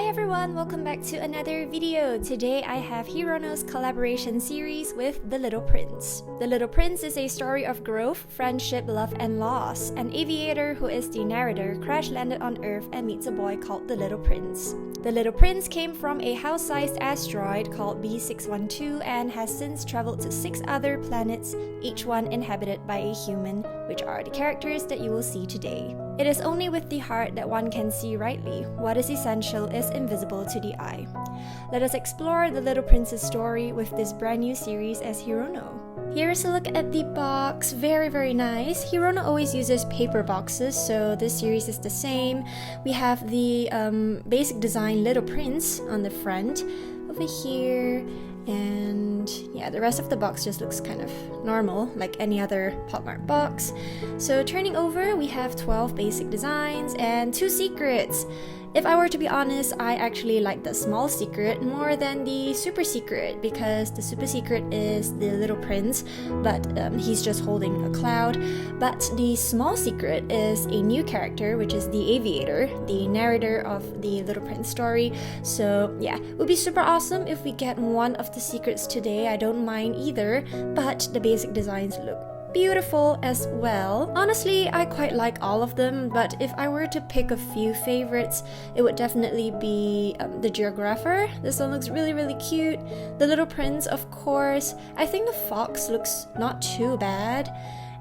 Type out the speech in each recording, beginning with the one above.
Hi everyone, welcome back to another video. Today I have Hirono's collaboration series with The Little Prince. The Little Prince is a story of growth, friendship, love, and loss. An aviator who is the narrator crash-landed on Earth and meets a boy called the Little Prince. The Little Prince came from a house-sized asteroid called B612 and has since traveled to 6 other planets, each one inhabited by a human, which are the characters that you will see today. It is only with the heart that one can see rightly. What is essential is invisible to the eye. Let us explore the Little Prince's story with this brand new series as Hirono. Here's a look at the box. Very nice. Hirono always uses paper boxes, so this series is the same. We have the basic design Little Prince on the front over here, and yeah, the rest of the box just looks kind of normal, like any other popmart box. So turning over, we have 12 basic designs and 2 secrets. If I were to be honest, I actually like the small secret more than the super secret, because the super secret is the Little Prince, but he's just holding a cloud. But the small secret is a new character, which is the aviator, the narrator of the Little Prince story. So yeah, it would be super awesome if we get one of the secrets today. I don't mind either, but the basic designs look beautiful as well. Honestly, I quite like all of them, but if I were to pick a few favorites, it would definitely be the geographer. This one looks really cute. The Little Prince, of course. I think the fox looks not too bad.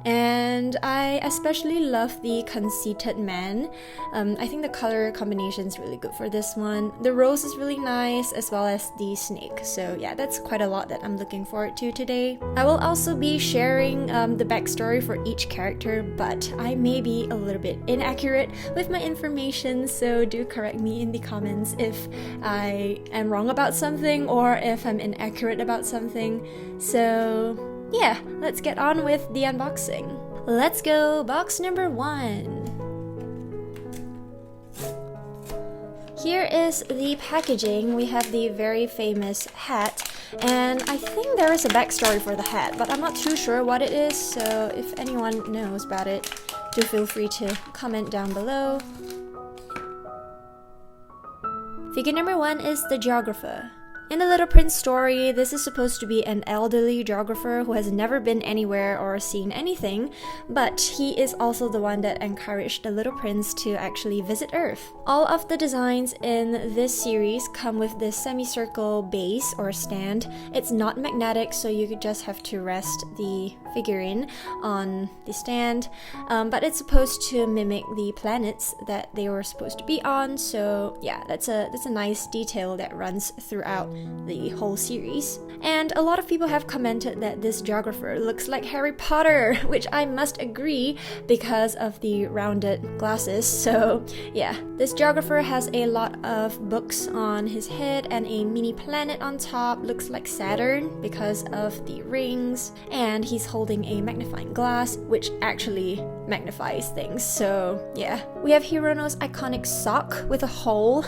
And I especially love the conceited man. I think the color combination is really good for this one. The rose is really nice, as well as the snake. So yeah, that's quite a lot that I'm looking forward to today. I will also be sharing the backstory for each character, but I may be a little bit inaccurate with my information, so do correct me in the comments if I am wrong about something or if I'm inaccurate about something. So yeah, let's get on with the unboxing. Let's go, box number 1. Here is the packaging. We have the very famous hat, and I think there is a backstory for the hat, but I'm not too sure what it is, so if anyone knows about it, do feel free to comment down below. Figure number 1 is the geographer. In the Little Prince story, this is supposed to be an elderly geographer who has never been anywhere or seen anything, but he is also the one that encouraged the Little Prince to actually visit Earth. All of the designs in this series come with this semicircle base or stand. It's not magnetic, so you could just have to rest the figurine on the stand, but it's supposed to mimic the planets that they were supposed to be on. So yeah, that's a nice detail that runs throughout the whole series. And a lot of people have commented that this geographer looks like Harry Potter, which I must agree because of the rounded glasses. So yeah, this geographer has a lot of books on his head and a mini planet on top. Looks like Saturn because of the rings, and he's holding a magnifying glass, which actually magnifies things. So yeah, we have Hirono's iconic sock with a hole.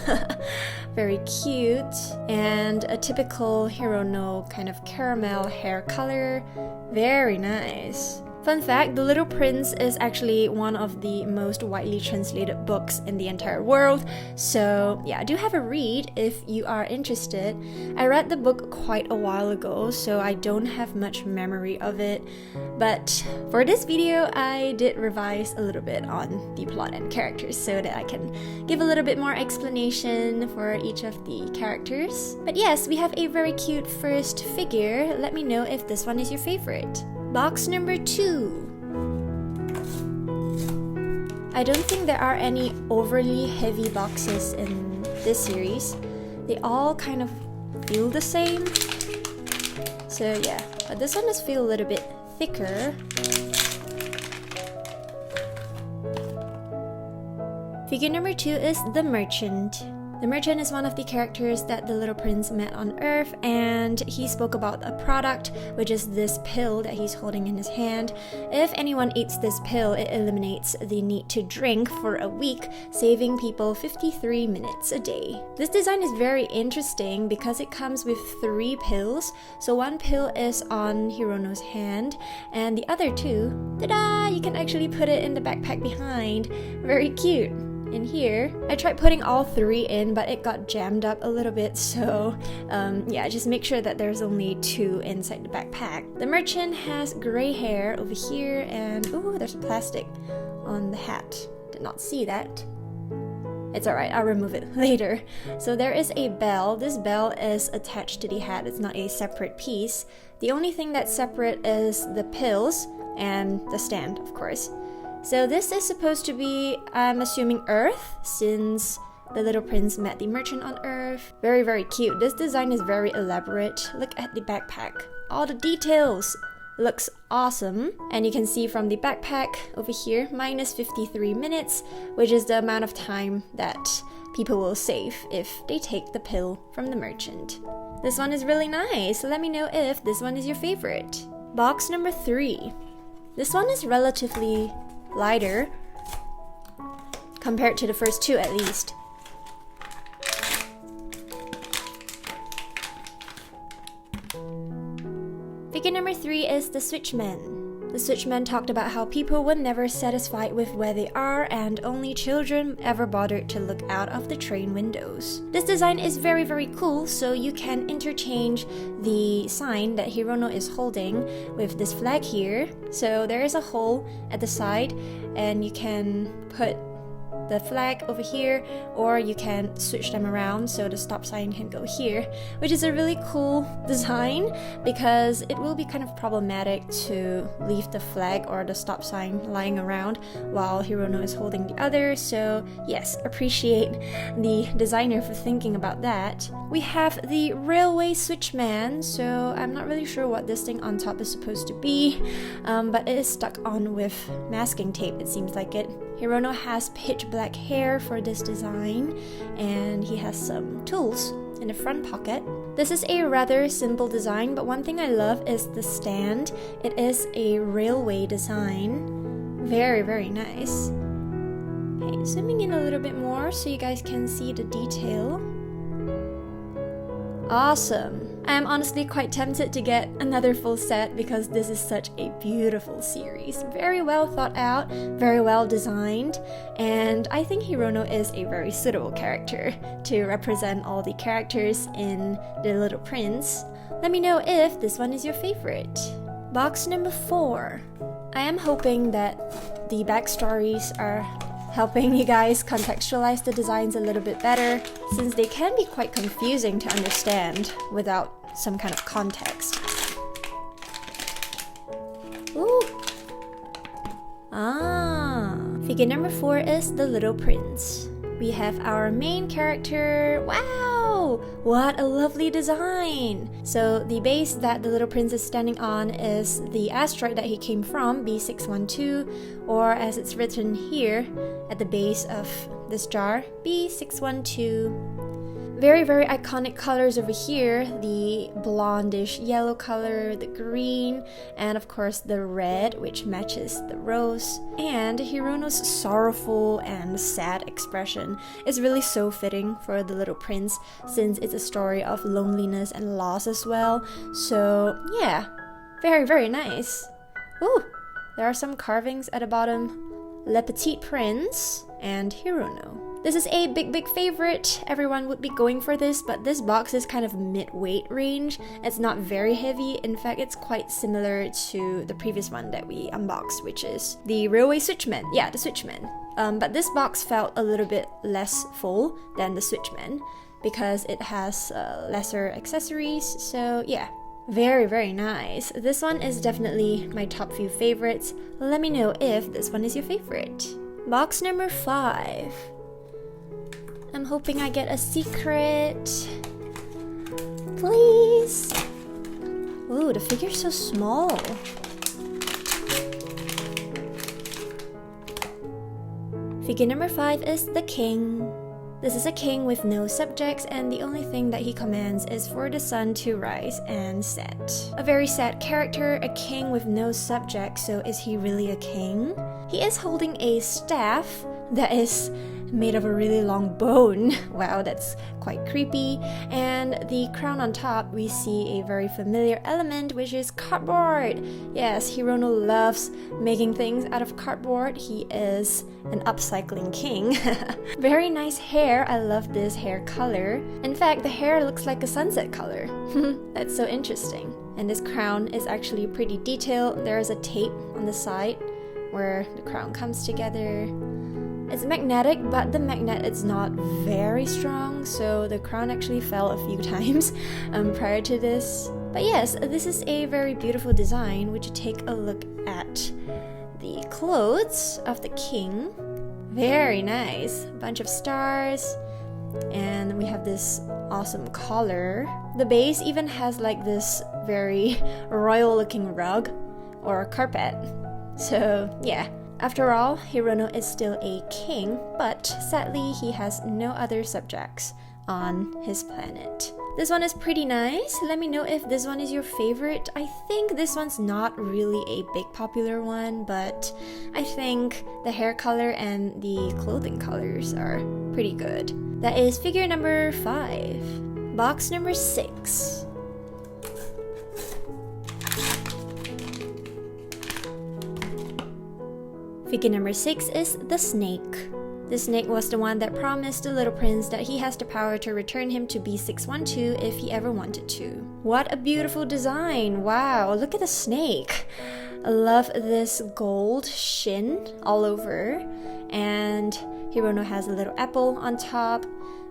Very cute. And a typical Hirono kind of caramel hair color. Very nice. Fun fact, The Little Prince is actually one of the most widely translated books in the entire world, so yeah, do have a read if you are interested. I read the book quite a while ago, so I don't have much memory of it, but for this video, I did revise a little bit on the plot and characters so that I can give a little bit more explanation for each of the characters. But yes, we have a very cute first figure. Let me know if this one is your favorite. Box number 2. I don't think there are any overly heavy boxes in this series. They all kind of feel the same. So yeah, but this one does feel a little bit thicker. Figure number 2 is the merchant. The merchant is one of the characters that the Little Prince met on Earth, and he spoke about a product, which is this pill that he's holding in his hand. If anyone eats this pill, it eliminates the need to drink for a week, saving people 53 minutes a day. This design is very interesting because it comes with 3 pills. So one pill is on Hirono's hand, and the other 2, ta-da! You can actually put it in the backpack behind. Very cute. in here. I tried putting all 3 in, but it got jammed up a little bit, so yeah, just make sure that there's only 2 inside the backpack. The merchant has gray hair over here, and ooh, there's a plastic on the hat. Did not see that. It's alright, I'll remove it later. So there is a bell. This bell is attached to the hat. It's not a separate piece. The only thing that's separate is the pills and the stand, of course. So this is supposed to be, I'm assuming, Earth, since the little prince met the merchant on Earth. Very, very cute. This design is very elaborate. Look at the backpack. All the details. Looks awesome. And you can see from the backpack over here, minus 53 minutes, which is the amount of time that people will save if they take the pill from the merchant. This one is really nice. Let me know if this one is your favorite. Box number 3. This one is relatively lighter compared to the first 2 at least. Figure number 3 is the Switchman. The Switchman talked about how people were never satisfied with where they are and only children ever bothered to look out of the train windows. This design is very, very cool, so you can interchange the sign that Hirono is holding with this flag here. So there is a hole at the side and you can put the flag over here, or you can switch them around so the stop sign can go here, which is a really cool design because it will be kind of problematic to leave the flag or the stop sign lying around while Hirono is holding the other. So yes, appreciate the designer for thinking about that. We have the railway switchman, so I'm not really sure what this thing on top is supposed to be, but it is stuck on with masking tape, it seems like it. Hirono has pitch black hair for this design, and he has some tools in the front pocket. This is a rather simple design, but one thing I love is the stand. It is a railway design. Very, very nice. Okay, zooming in a little bit more so you guys can see the detail. Awesome. I am honestly quite tempted to get another full set because this is such a beautiful series. Very well thought out, very well designed, and I think Hirono is a very suitable character to represent all the characters in The Little Prince. Let me know if this one is your favorite. Box number 4. I am hoping that the backstories are helping you guys contextualize the designs a little bit better, since they can be quite confusing to understand without some kind of context. Ooh. Figure number 4 is the Little Prince. We have our main character. Wow! What a lovely design! So the base that the Little Prince is standing on is the asteroid that he came from, B612, or as it's written here at the base of this jar, B612. Very, very iconic colors over here. The blondish yellow color, the green, and of course the red, which matches the rose. And Hirono's sorrowful and sad expression is really so fitting for The Little Prince, since it's a story of loneliness and loss as well. So yeah, very, very nice. Ooh, there are some carvings at the bottom. Lepetitprince and Hirono. This is a big favorite. Everyone would be going for this, but this box is kind of mid-weight range. It's not very heavy. In fact, it's quite similar to the previous one that we unboxed, which is the Railway Switchman. Yeah, the Switchman. But this box felt a little bit less full than the Switchman because it has lesser accessories. So yeah, very, very nice. This one is definitely my top few favorites. Let me know if this one is your favorite. Box number 5. I'm hoping I get a secret. Please. Ooh, the figure's so small. Figure number 5 is the king. This is a king with no subjects, and the only thing that he commands is for the sun to rise and set. A very sad character, a king with no subjects, so is he really a king? He is holding a staff that is made of a really long bone. Wow, that's quite creepy. And the crown on top, we see a very familiar element, which is cardboard. Yes, Hirono loves making things out of cardboard. He is an upcycling king. Very nice hair. I love this hair color. In fact, the hair looks like a sunset color. That's so interesting. And this crown is actually pretty detailed. There is a tape on the side where the crown comes together. It's magnetic, but the magnet is not very strong, so the crown actually fell a few times prior to this. But yes, this is a very beautiful design. Would you take a look at the clothes of the king? Very nice. A bunch of stars. And we have this awesome collar. The base even has like this very royal looking rug or carpet. So yeah. After all, Hirono is still a king, but sadly he has no other subjects on his planet. This one is pretty nice. Let me know if this one is your favorite. I think this one's not really a big popular one, but I think the hair color and the clothing colors are pretty good. That is figure number 5. Box number 6. Figure number 6 is the snake. The snake was the one that promised the little prince that he has the power to return him to B612 if he ever wanted to. What a beautiful design! Wow, look at the snake! I love this gold shin all over, and Hirono has a little apple on top.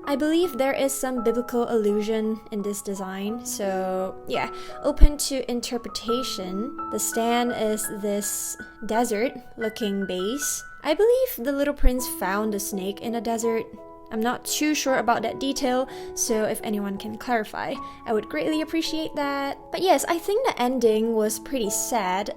I believe there is some biblical allusion in this design, so yeah, open to interpretation. The stand is this desert-looking base. I believe the little prince found the snake in a desert. I'm not too sure about that detail, so if anyone can clarify, I would greatly appreciate that. But yes, I think the ending was pretty sad.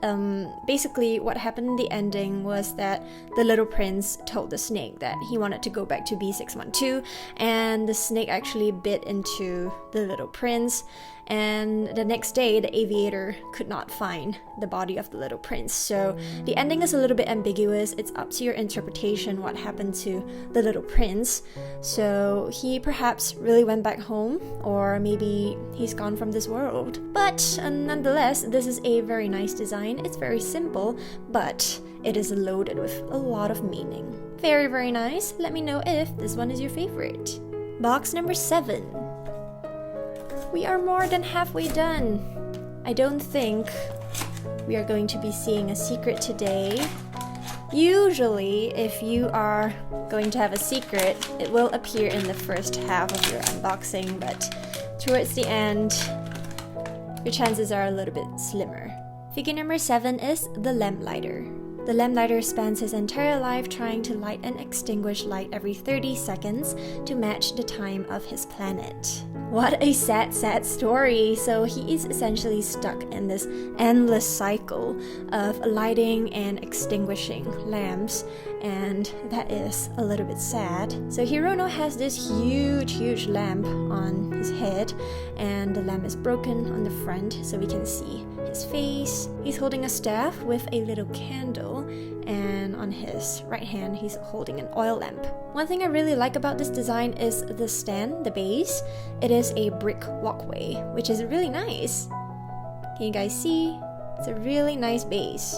Basically, what happened in the ending was that the little prince told the snake that he wanted to go back to B612, and the snake actually bit into the little prince. And the next day, the aviator could not find the body of the little prince. So the ending is a little bit ambiguous. It's up to your interpretation what happened to the little prince. So he perhaps really went back home, or maybe he's gone from this world. But nonetheless, this is a very nice design. It's very simple, but it is loaded with a lot of meaning. Very, very nice. Let me know if this one is your favorite. Box number 7. We are more than halfway done. I don't think we are going to be seeing a secret today. Usually, if you are going to have a secret, it will appear in the first half of your unboxing, but towards the end, your chances are a little bit slimmer. Figure number 7 is the lamplighter. The lamplighter spends his entire life trying to light and extinguish light every 30 seconds to match the time of his planet. What a sad, sad story. So he is essentially stuck in this endless cycle of lighting and extinguishing lamps, and that is a little bit sad. So Hirono has this huge lamp on his head, and the lamp is broken on the front so we can see his face. He's holding a staff with a little candle, and on his right hand he's holding an oil lamp. One thing I really like about this design is the stand, the base. It is a brick walkway, which is really nice. Can you guys see? It's a really nice base.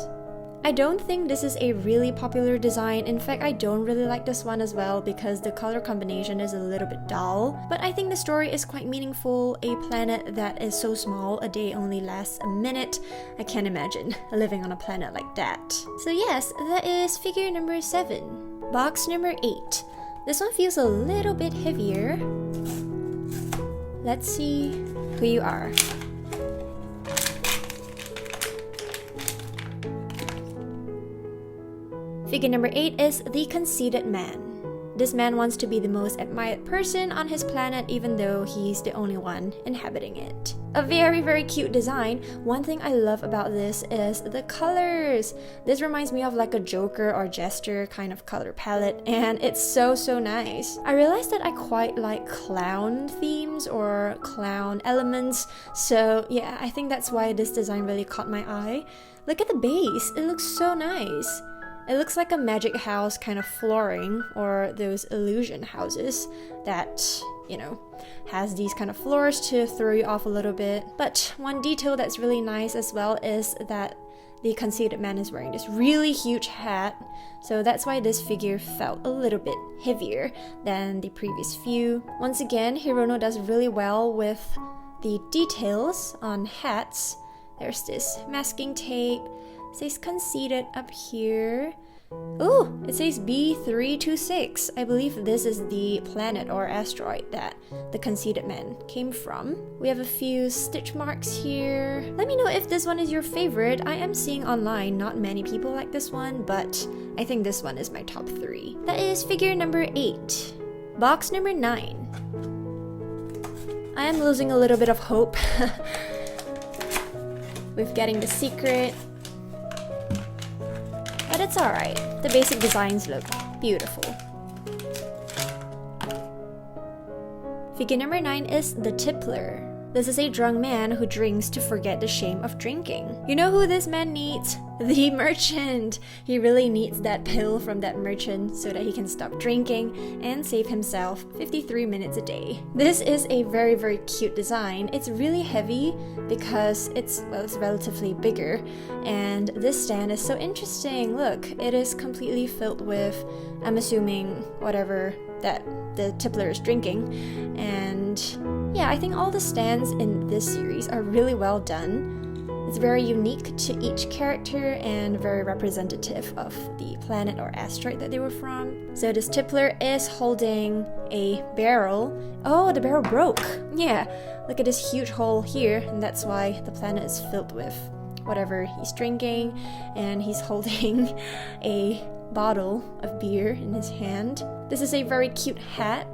I don't think this is a really popular design. In fact, I don't really like this one as well because the color combination is a little bit dull. But I think the story is quite meaningful. A planet that is so small, a day only lasts a minute. I can't imagine living on a planet like that. So yes, that is figure number 7. Box number 8. This one feels a little bit heavier. Let's see who you are. Figure number 8 is the conceited man. This man wants to be the most admired person on his planet even though he's the only one inhabiting it. A very, very cute design. One thing I love about this is the colors. This reminds me of like a Joker or Jester kind of color palette, and it's so nice. I realized that I quite like clown themes or clown elements, so yeah, I think that's why this design really caught my eye. Look at the base, it looks so nice. It looks like a magic house kind of flooring, or those illusion houses that, you know, has these kind of floors to throw you off a little bit. But one detail that's really nice as well is that the conceited man is wearing this really huge hat, so that's why this figure felt a little bit heavier than the previous few. Once again, Hirono does really well with the details on hats. There's this masking tape, it says conceited up here. Ooh, it says B326. I believe this is the planet or asteroid that the conceited man came from. We have a few stitch marks here. Let me know if this one is your favorite. I am seeing online not many people like this one, but I think this one is my top 3. That is figure number 8. Box number 9. I am losing a little bit of hope with getting the secret. But it's alright. The basic designs look beautiful. Figure number 9 is the Tippler. This is a drunk man who drinks to forget the shame of drinking. You know who this man needs? The merchant! He really needs that pill from that merchant so that he can stop drinking and save himself 53 minutes a day. This is a very, very cute design. It's really heavy because it's relatively bigger, and this stand is so interesting. Look, it is completely filled with, I'm assuming, whatever that the Tippler is drinking. And yeah, I think all the stands in this series are really well done. It's very unique to each character and very representative of the planet or asteroid that they were from. So this Tippler is holding a barrel. Oh, the barrel broke! Yeah, look at this huge hole here, and that's why the planet is filled with whatever he's drinking, and he's holding a bottle of beer in his hand. This is a very cute hat,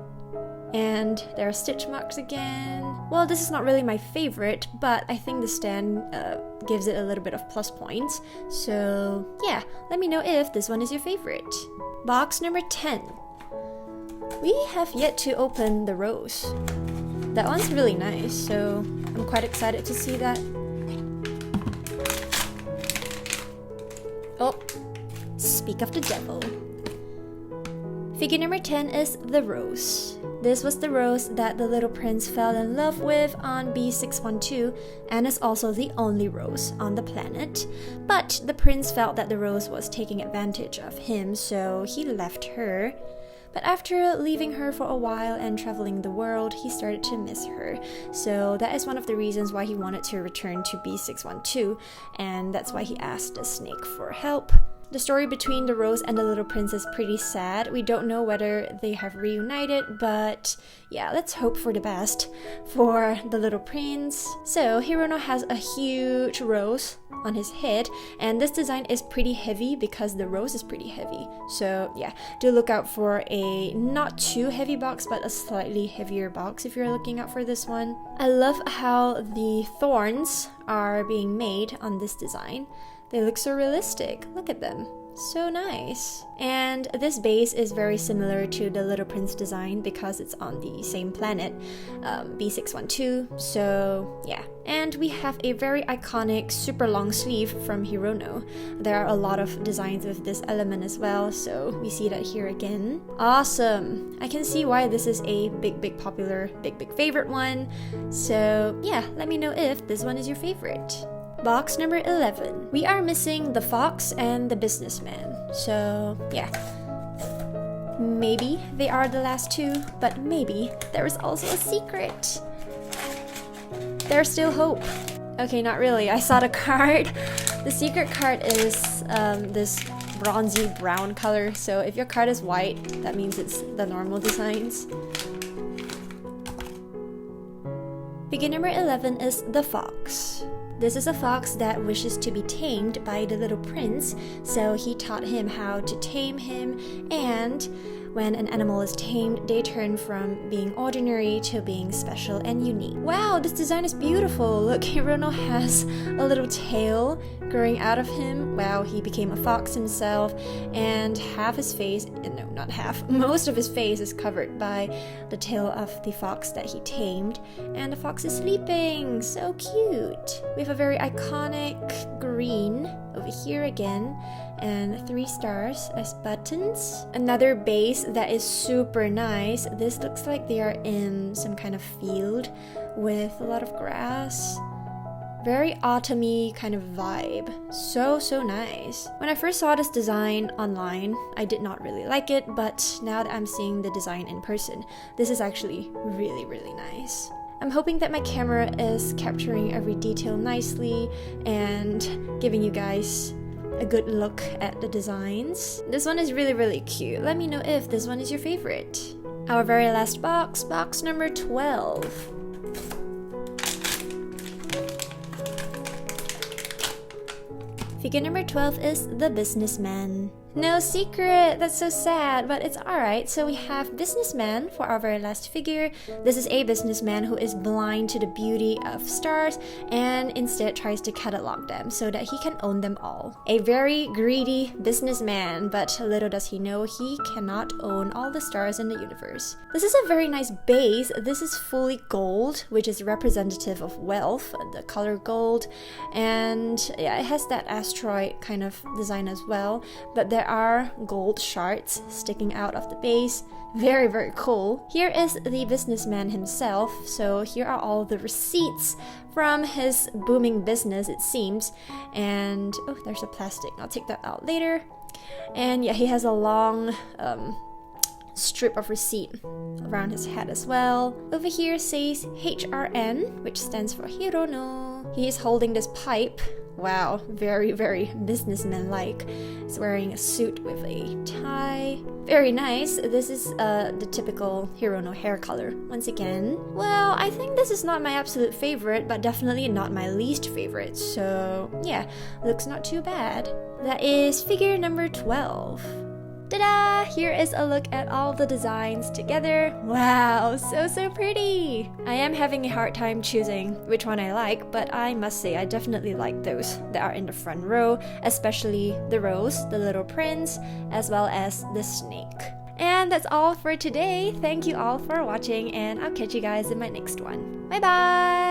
and there are stitch marks again. Well, this is not really my favorite, but I think the stand gives it a little bit of plus points. So yeah, let me know if this one is your favorite. Box number 10. We have yet to open the rose. That one's really nice, so I'm quite excited to see that. Oh, speak of the devil. Figure number 10 is the rose. This was the rose that the little prince fell in love with on B612, and is also the only rose on the planet. But the prince felt that the rose was taking advantage of him, so he left her. But after leaving her for a while and traveling the world, he started to miss her. So that is one of the reasons why he wanted to return to B612, and that's why he asked the snake for help. The story between the rose and the little prince is pretty sad. We don't know whether they have reunited, but yeah, let's hope for the best for the little prince. So Hirono has a huge rose on his head, and this design is pretty heavy because the rose is pretty heavy. So yeah, do look out for a not too heavy box, but a slightly heavier box if you're looking out for this one. I love how the thorns are being made on this design. They look so realistic. Look at them. So nice. And this base is very similar to the Little Prince design because it's on the same planet, B612. So yeah. And we have a very iconic super long sleeve from Hirono. There are a lot of designs with this element as well, so we see that here again. Awesome. I can see why this is a big popular, big favorite one. So yeah, let me know if this one is your favorite. Box number 11. We are missing the fox and the businessman. So yeah, maybe they are the last two, but maybe there is also a secret. There's still hope. Okay, not really. I saw the card. The secret card is this bronzy brown color. So if your card is white, that means it's the normal designs. Figure number 11 is the fox. This is a fox that wishes to be tamed by the little prince, so he taught him how to tame him, and when an animal is tamed, they turn from being ordinary to being special and unique. Wow, this design is beautiful! Look, Hirono has a little tail growing out of him. Wow, he became a fox himself, and half his face, no, not half, most of his face is covered by the tail of the fox that he tamed, and the fox is sleeping. So cute. We have a very iconic green over here again, and 3 stars as buttons. Another base that is super nice. This looks like they are in some kind of field with a lot of grass. Very autumny kind of vibe. So nice. When I first saw this design online, I did not really like it, but now that I'm seeing the design in person, this is actually really nice. I'm hoping that my camera is capturing every detail nicely and giving you guys a good look at the designs. This one is really cute. Let me know if this one is your favorite. Our very last box, box number 12. Figure number 12 is the businessman. No secret! That's so sad, but it's alright. So we have businessman for our very last figure. This is a businessman who is blind to the beauty of stars and instead tries to catalog them so that he can own them all. A very greedy businessman, but little does he know he cannot own all the stars in the universe. This is a very nice base. This is fully gold, which is representative of wealth, the color gold, and yeah, it has that asteroid kind of design as well, but there are gold shards sticking out of the base. Very cool. Here is the businessman himself. So here are all the receipts from his booming business, it seems. And oh, there's a plastic. I'll take that out later. And yeah, he has a long strip of receipt around his head as well. Over here says HRN, which stands for Hirono. He is holding this pipe. Wow, very businessman-like. He's wearing a suit with a tie. Very nice. This is the typical Hirono hair color. Once again, well, I think this is not my absolute favorite, but definitely not my least favorite. So yeah, looks not too bad. That is figure number 12. Ta-da! Here is a look at all the designs together. Wow, so pretty! I am having a hard time choosing which one I like, but I must say I definitely like those that are in the front row, especially the rose, the little prince, as well as the snake. And that's all for today. Thank you all for watching, and I'll catch you guys in my next one. Bye bye!